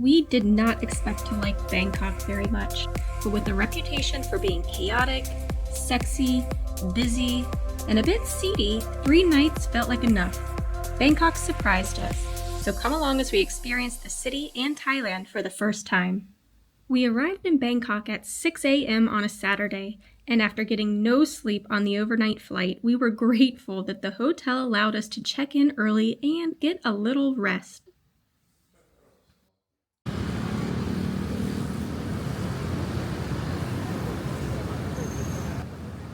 We did not expect to like Bangkok very much, but with a reputation for being chaotic, sexy, busy, and a bit seedy, 3 nights felt like enough. Bangkok surprised us, so come along as we experience the city and Thailand for the first time. We arrived in Bangkok at 6 a.m. on a Saturday, and after getting no sleep on the overnight flight, we were grateful that the hotel allowed us to check in early and get a little rest.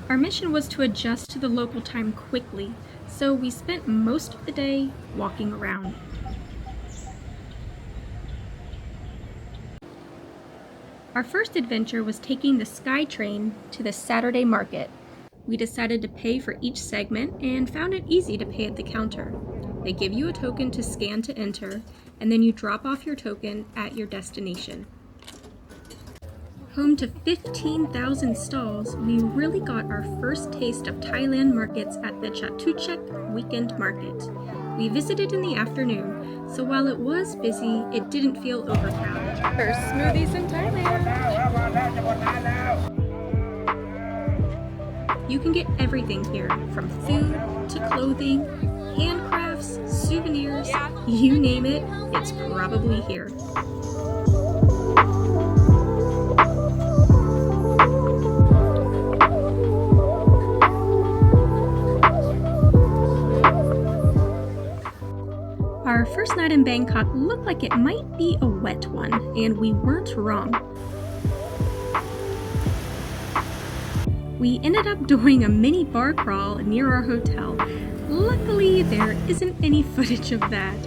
Our mission was to adjust to the local time quickly, so we spent most of the day walking around. Our first adventure was taking the Sky Train to the Saturday market. We decided to pay for each segment and found it easy to pay at the counter. They give you a token to scan to enter, and then you drop off your token at your destination. Home to 15,000 stalls, we really got our first taste of Thailand markets at the Chatuchak Weekend Market. We visited in the afternoon, so while it was busy, it didn't feel overcrowded. First smoothies in Thailand. You can get everything here, from food to clothing, handcrafts, souvenirs, you name it, it's probably here. Our first night in Bangkok looked like it might be a wet one, and we weren't wrong. We ended up doing a mini bar crawl near our hotel. Luckily, there isn't any footage of that,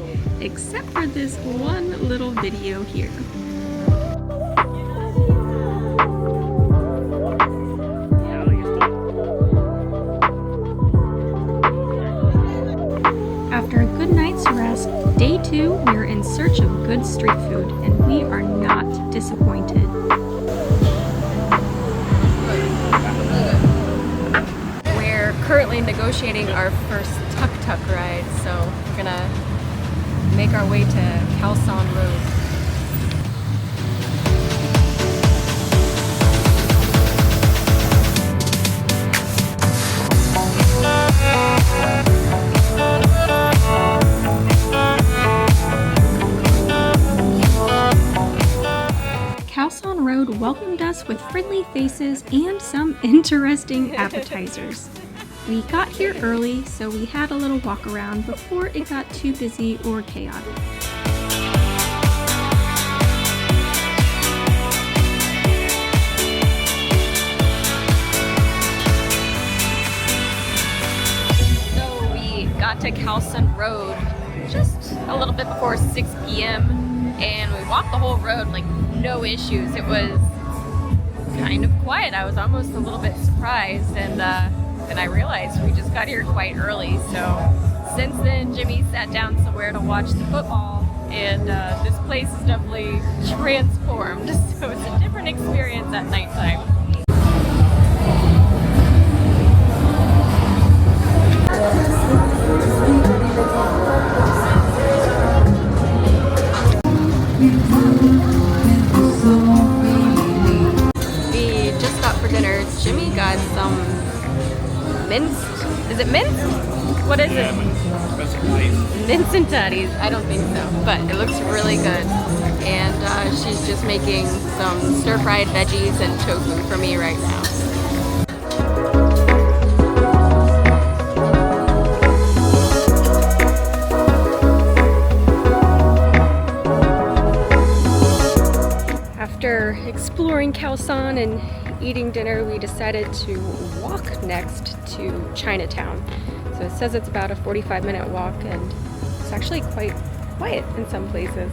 except for this one little video here. After a good night's rest, day 2, we're in search of good street food, and we are not disappointed. We're currently negotiating our first tuk-tuk ride, so we're gonna make our way to Khao San Road. Khao San Road welcomed us with friendly faces and some interesting appetizers. We got here early, so we had a little walk around before it got too busy or chaotic. So we got to Khao San Road just a little bit before 6 p.m. and we walked the whole road like no issues. It was kind of quiet. I was almost a little bit surprised, and then I realized we just got here quite early. So since then, Jimmy sat down somewhere to watch the football, and this place is definitely transformed. So it's a different experience at nighttime. We just stopped for dinner. Jimmy got some minced, is it minced? What is it? Mince and tatties. I don't think so, but it looks really good. And she's just making some stir-fried veggies and tofu for me right now. After exploring Khao San and eating dinner, we decided to walk next to Chinatown. So it says it's about a 45-minute walk, and it's actually quite quiet in some places.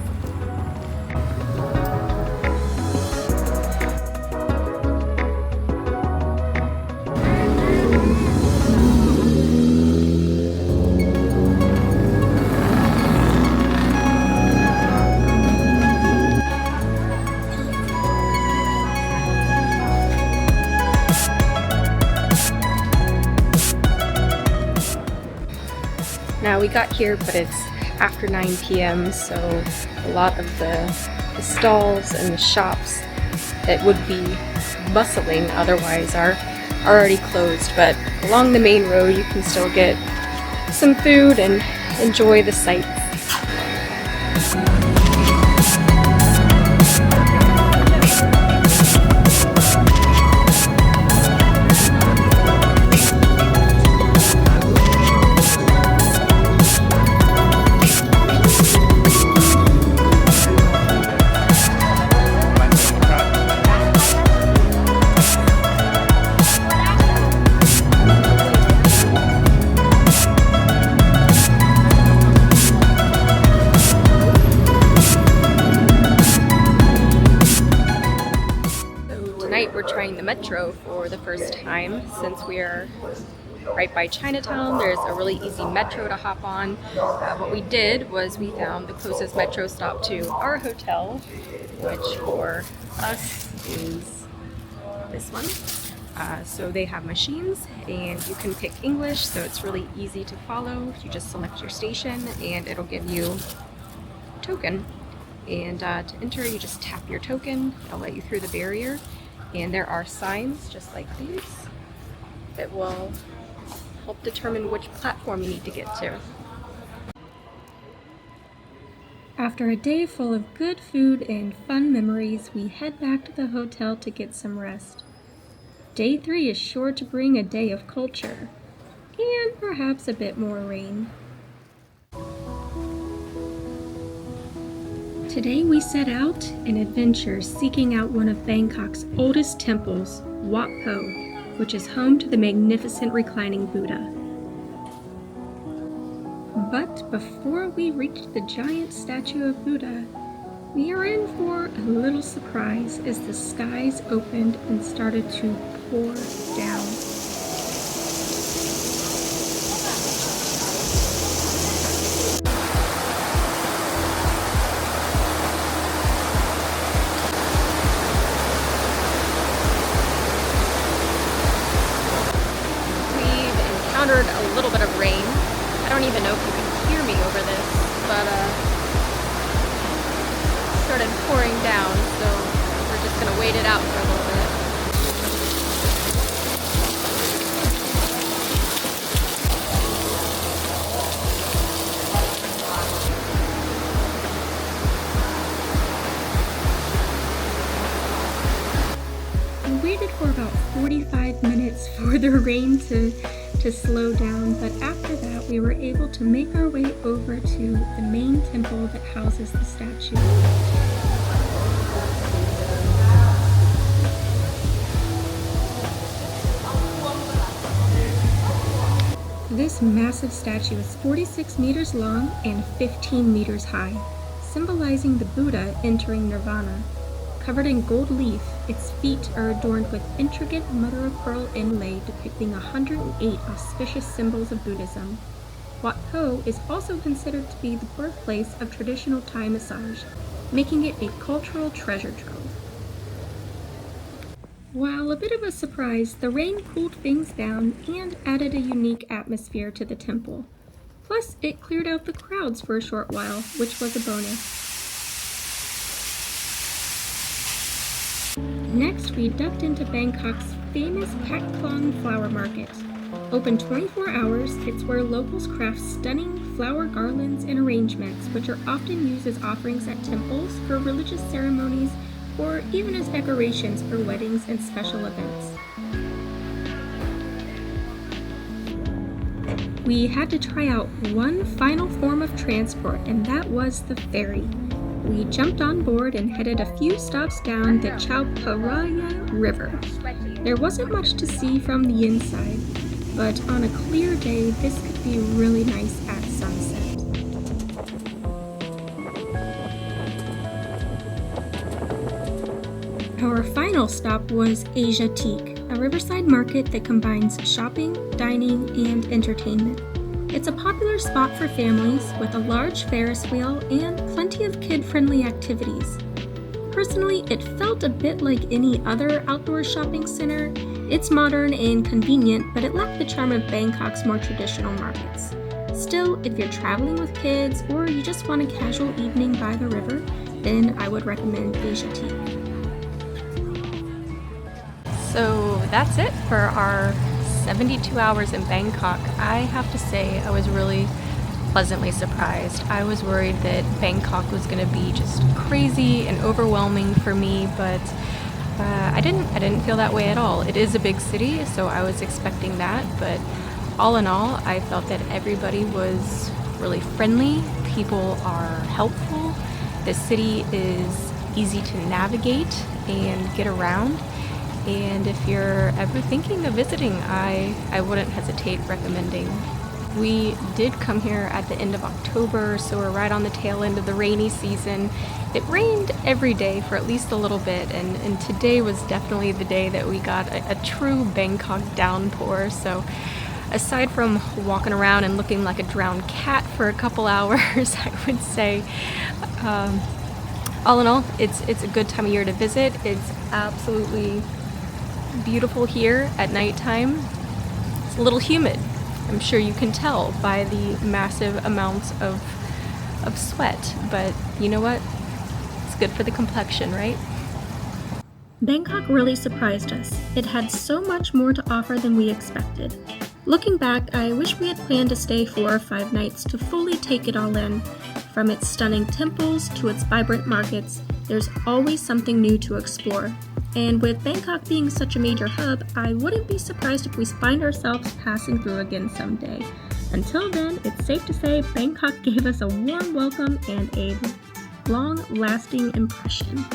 Now we got here, but it's after 9 p.m. so a lot of the the stalls and the shops that would be bustling otherwise are already closed, but along the main road you can still get some food and enjoy the sights. Tonight we're trying the metro for the first time since we are right by Chinatown. There's a really easy metro to hop on. What we did was we found the closest metro stop to our hotel, which for us is this one. So they have machines and you can pick English, so it's really easy to follow. You just select your station and it'll give you a token. And to enter, you just tap your token. It'll let you through the barrier. And there are signs just like these that will help determine which platform you need to get to. After a day full of good food and fun memories, we head back to the hotel to get some rest. Day 3 is sure to bring a day of culture and perhaps a bit more rain. Today we set out an adventure seeking out one of Bangkok's oldest temples, Wat Pho, which is home to the magnificent Reclining Buddha. But before we reach the giant statue of Buddha, we are in for a little surprise as the skies opened and started to pour down. Encountered a little bit of rain. I don't even know if you can hear me over this, but it started pouring down, so we're just gonna wait it out for a little bit. We waited for about 45 minutes for the rain to slow down, but after that we were able to make our way over to the main temple that houses the statue. This massive statue is 46 meters long and 15 meters high, symbolizing the Buddha entering nirvana. Covered in gold leaf, its feet are adorned with intricate mother-of-pearl inlay depicting 108 auspicious symbols of Buddhism. Wat Pho is also considered to be the birthplace of traditional Thai massage, making it a cultural treasure trove. While a bit of a surprise, the rain cooled things down and added a unique atmosphere to the temple. Plus, it cleared out the crowds for a short while, which was a bonus. Next, we ducked into Bangkok's famous Pak Klong Flower Market. Open 24 hours, it's where locals craft stunning flower garlands and arrangements, which are often used as offerings at temples for religious ceremonies or even as decorations for weddings and special events. We had to try out one final form of transport, and that was the ferry. We jumped on board and headed a few stops down the Chao Phraya River. There wasn't much to see from the inside, but on a clear day, this could be really nice at sunset. Our final stop was Asiatique, a riverside market that combines shopping, dining, and entertainment. It's a popular spot for families with a large Ferris wheel and plenty of kid-friendly activities. Personally, it felt a bit like any other outdoor shopping center. It's modern and convenient, but it lacked the charm of Bangkok's more traditional markets. Still, if you're traveling with kids or you just want a casual evening by the river, then I would recommend Asiatique. So that's it for our 72 hours in Bangkok. I have to say I was really pleasantly surprised. I was worried that Bangkok was going to be just crazy and overwhelming for me, but I didn't feel that way at all. It is a big city, so I was expecting that, but all in all, I felt that everybody was really friendly. People are helpful. The city is easy to navigate and get around. And if you're ever thinking of visiting, I wouldn't hesitate recommending. We did come here at the end of October, so we're right on the tail end of the rainy season. It rained every day for at least a little bit, and today was definitely the day that we got a true Bangkok downpour. So aside from walking around and looking like a drowned cat for a couple hours, I would say all in all, it's a good time of year to visit. It's absolutely beautiful here at nighttime. It's a little humid. I'm sure you can tell by the massive amounts of sweat, but you know what? It's good for the complexion, right? Bangkok really surprised us. It had so much more to offer than we expected. Looking back, I wish we had planned to stay 4 or 5 nights to fully take it all in. From its stunning temples to its vibrant markets, there's always something new to explore. And with Bangkok being such a major hub, I wouldn't be surprised if we find ourselves passing through again someday. Until then, it's safe to say Bangkok gave us a warm welcome and a long-lasting impression.